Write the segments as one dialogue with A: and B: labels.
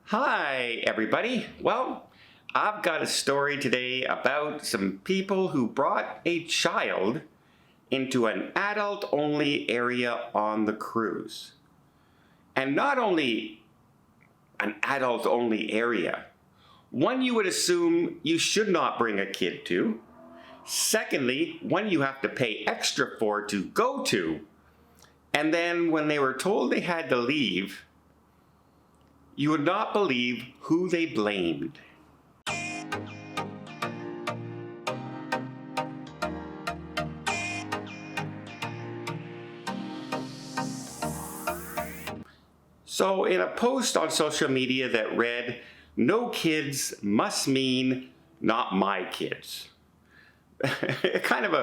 A: Hi, everybody. Well, I've got a story today about some people who brought a child into an adult-only area on the cruise. And not only an adult-only area, one you would assume you should not bring a kid to. Secondly, one you have to pay extra for to go to. And then when they were told they had to leave, you would not believe who they blamed. So in a post on social media that read, "No kids must mean not my kids." Kind of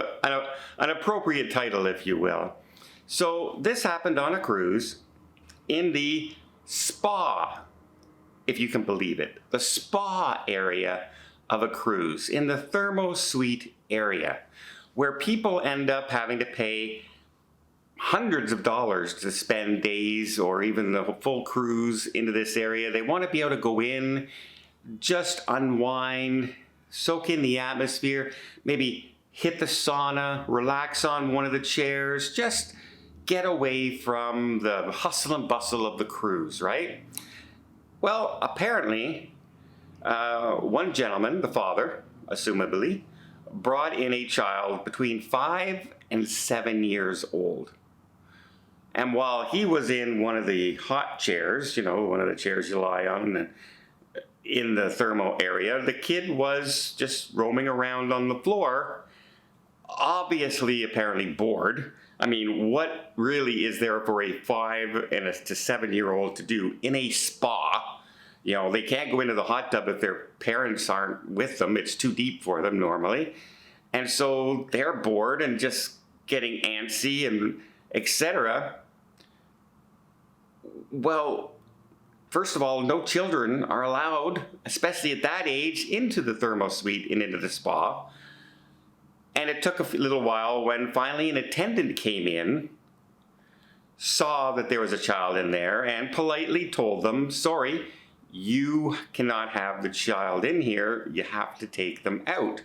A: an appropriate title, if you will. So this happened on a cruise in the spa, if you can believe it, the spa area of a cruise, in the thermo suite area, where people end up having to pay hundreds of dollars to spend days or even the full cruise into this area. They want to be able to go in, just unwind, soak in the atmosphere, maybe hit the sauna, relax on one of the chairs, just get away from the hustle and bustle of the cruise, right? Well, apparently, one gentleman, the father, assumably, brought in a child between 5 and 7 years old. And while he was in one of the hot chairs, one of the chairs you lie on in the thermo area, the kid was just roaming around on the floor, obviously, apparently bored. I mean, what really is there for a 5 to 7 year old to do in a spa? They can't go into the hot tub if their parents aren't with them. It's too deep for them normally. And so they're bored and just getting antsy and etc. Well, first of all, no children are allowed, especially at that age, into the thermo suite and into the spa. And it took a little while when finally an attendant came in, saw that there was a child in there, and politely told them, "Sorry, you cannot have the child in here. You have to take them out."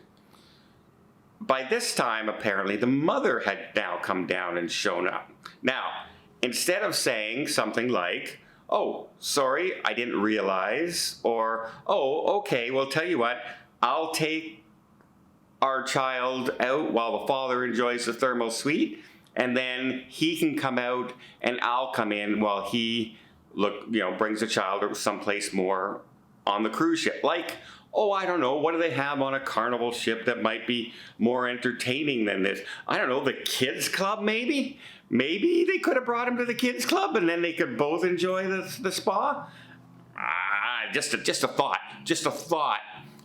A: By this time, apparently, the mother had now come down and shown up. Now, instead of saying something like, "Oh, sorry, I didn't realize," or, "Oh, okay, well, tell you what, I'll take our child out while the father enjoys the thermal suite, and then he can come out and I'll come in while he brings the child someplace more on the cruise ship." Like, oh, I don't know, what do they have on a Carnival ship that might be more entertaining than this? I don't know, the kids club maybe? Maybe they could have brought him to the kids club and then they could both enjoy the spa? Just a thought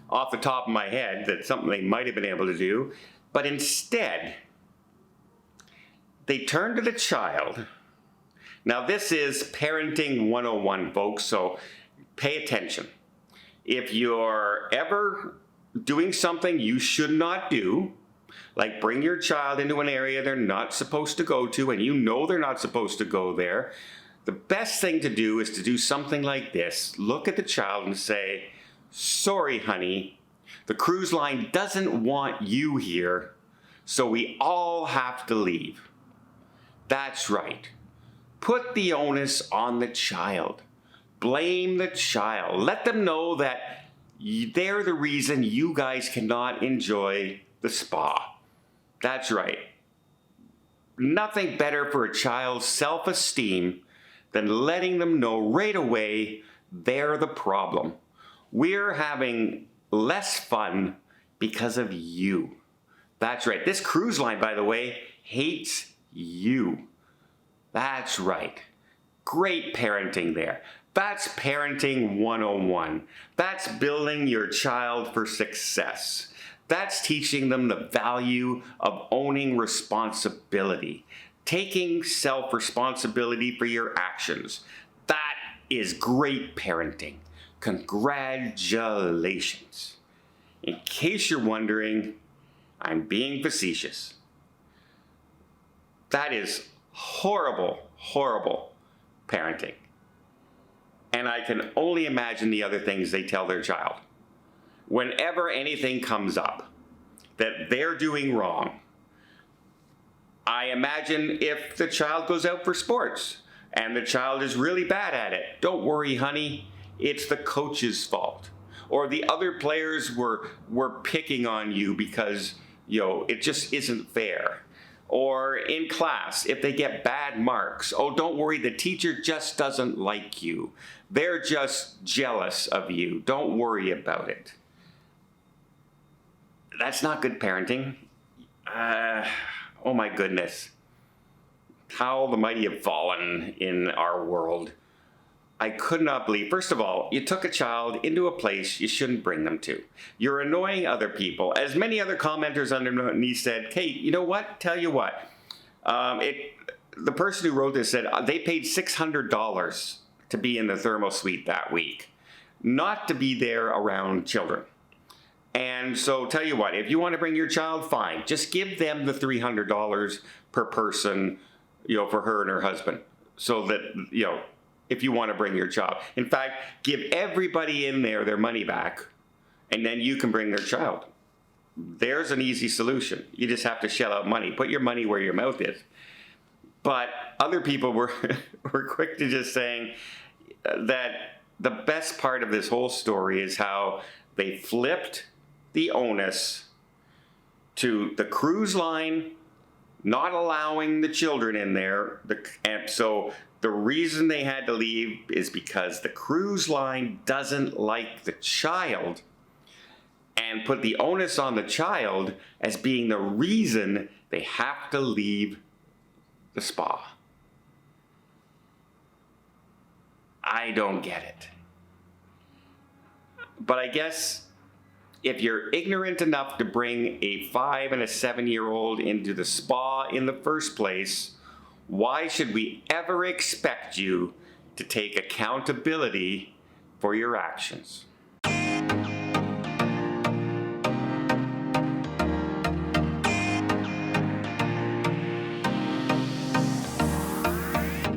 A: off the top of my head, that's something they might have been able to do. But instead, they turned to the child. Now this is parenting 101, folks, so pay attention. If you're ever doing something you should not do, like bring your child into an area they're not supposed to go to, and you know they're not supposed to go there, the best thing to do is to do something like this. Look at the child and say, "Sorry, honey, the cruise line doesn't want you here, so we all have to leave." That's right. Put the onus on the child. Blame the child. Let them know that they're the reason you guys cannot enjoy the spa. That's right. Nothing better for a child's self-esteem than letting them know right away they're the problem. We're having less fun because of you. That's right. This cruise line, by the way, hates you. That's right. Great parenting there. That's parenting 101. That's building your child for success. That's teaching them the value of owning responsibility, taking self-responsibility for your actions. That is great parenting. Congratulations. In case you're wondering, I'm being facetious. That is horrible, horrible parenting. And I can only imagine the other things they tell their child. Whenever anything comes up that they're doing wrong, I imagine if the child goes out for sports and the child is really bad at it, don't worry, honey, it's the coach's fault. Or the other players were picking on you because, it just isn't fair. Or in class, if they get bad marks, oh, don't worry, the teacher just doesn't like you. They're just jealous of you. Don't worry about it. That's not good parenting. Oh my goodness. How the mighty have fallen in our world. I could not believe. First of all, you took a child into a place you shouldn't bring them to. You're annoying other people. As many other commenters underneath said, hey, you know what? Tell you what. The person who wrote this said they paid $600 to be in the thermal suite that week, not to be there around children. And so tell you what, if you want to bring your child, fine. Just give them the $300 per person, for her and her husband. So that, if you want to bring your child. In fact, give everybody in there their money back, and then you can bring their child. There's an easy solution. You just have to shell out money. Put your money where your mouth is. But other people were quick to just saying that the best part of this whole story is how they flipped the onus to the cruise line not allowing the children in there. And so the reason they had to leave is because the cruise line doesn't like the child, and put the onus on the child as being the reason they have to leave the spa. I don't get it. But I guess if you're ignorant enough to bring a 5 and a 7-year-old into the spa in the first place, why should we ever expect you to take accountability for your actions?